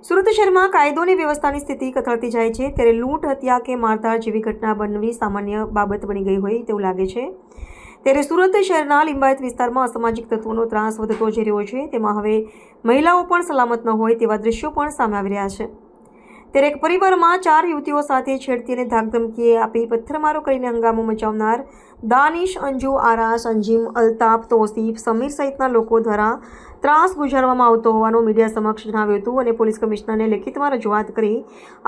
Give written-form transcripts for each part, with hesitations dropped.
સુરત શહેરમાં કાયદો અને વ્યવસ્થાની સ્થિતિ કથળતી જાય છે ત્યારે લૂંટ, હત્યા કે મારધાડ જેવી ઘટના બનવી સામાન્ય બાબત બની ગઈ હોય તેવું લાગે છે। ત્યારે સુરત શહેરના લિંબાયત વિસ્તારમાં અસામાજિક તત્વોનો ત્રાસ વધતો જઈ રહ્યો છે। તેમાં હવે મહિલાઓ પણ સલામત ન હોય તેવા દ્રશ્યો પણ સામે આવી રહ્યા છે। ત્યારે એક પરિવારમાં 4 યુવતીઓ સાથે છેડતી અને ધાકધમકી આપી પથ્થરમારો કરીને હંગામો મચાવનાર દાનિશ, અંજુ, આરાસ, અંજીમ, અલ્તાફ, તૌસીફ, સમીર સહિતના લોકો દ્વારા ત્રાસ ગુજારવામાં આવતો હોવાનું મીડિયા સમક્ષ જણાવ્યું હતું અને પોલીસ કમિશનરને લેખિતમાં રજૂઆત કરી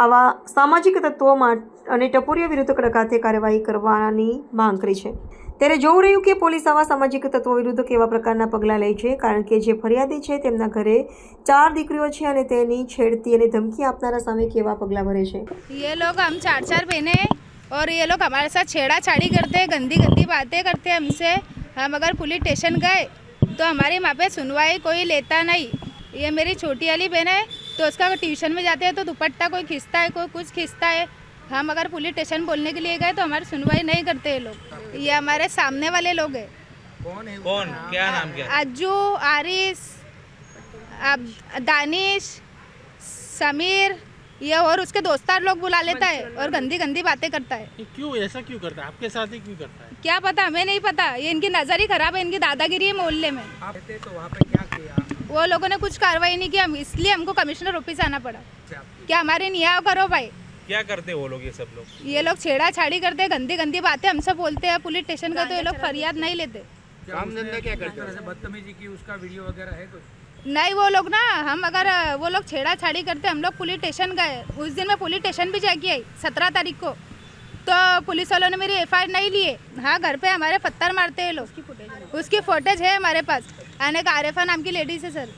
આવા સામાજિક તત્વો અને ટપોરીઓ વિરુદ્ધ કડક હાથે કાર્યવાહી કરવાની માંગ કરી છે। ત્યારે જોવું રહ્યું કે પોલીસ આવા સામાજિક તત્વો વિરુદ્ધ કેવા પ્રકારના પગલાં લે છે, કારણ કે જે ફરિયાદી છે તેમના ઘરે 4 દીકરીઓ છે અને તેની છેડતી અને ધમકી આપનારા સામે કેવા પગલાં ભરે છે। ये लोग हम 4 बहने हैं और ये लोग हमारे साथ छेड़ाछाड़ी करते हैं, गंदी गंदी बातें करते हैं हमसे। हम अगर पुलिस स्टेशन गए तो हमारी वहाँ पे सुनवाई कोई लेता नहीं। ये मेरी छोटी वाली बहन है तो उसका ट्यूशन में जाते हैं तो दुपट्टा कोई खींचता है, कोई कुछ खींचता है। हम अगर पुलिस स्टेशन बोलने के लिए गए तो हमारी सुनवाई नहीं करते ये लोग। ये हमारे सामने वाले लोग हैं। कौन, क्या नाम क्या? अज्जू, आरिस, दानिश, समीर, ये और उसके दोस्तार लोग बुला लेता है और गंदी गंदी बातें करता है। क्यों ऐसा क्यों करता है? आपके साथ ही क्यों करता है? क्या पता, हमें नहीं पता। ये इनकी नज़र ही खराब है, इनकी दादागिरी है मोहल्ले में। आप थे तो वहाँ पे क्या किया? वो लोगों ने कुछ कार्रवाई नहीं किया, इसलिए हमको कमिश्नर ऑफिस आना पड़ा। क्या हमारे न्याय करो भाई। क्या करते हैं वो लोग, ये सब लोग? ये लोग छेड़ाछाड़ी करते हैं, गंदी गंदी बातें हमसे बोलते हैं। पुलिस स्टेशन गए तो ये लोग फरियाद नहीं लेते। काम धंधा क्या करते हैं? बदतमीजी की, उसका वीडियो वगैरह है कुछ? नहीं, वो लोग ना, हम अगर वो लोग छेड़ाछाड़ी करते, हम लोग पुलिस स्टेशन गए। उस दिन मैं पुलिस स्टेशन भी जाके आई 17 तारीख को, तो पुलिस वालों ने मेरी FIR नहीं लिए। हाँ, घर पे हमारे पत्थर मारते हैं लोग। उसकी फुटेज है हमारे पास। अनेक आरिफा नाम की लेडीज है सर।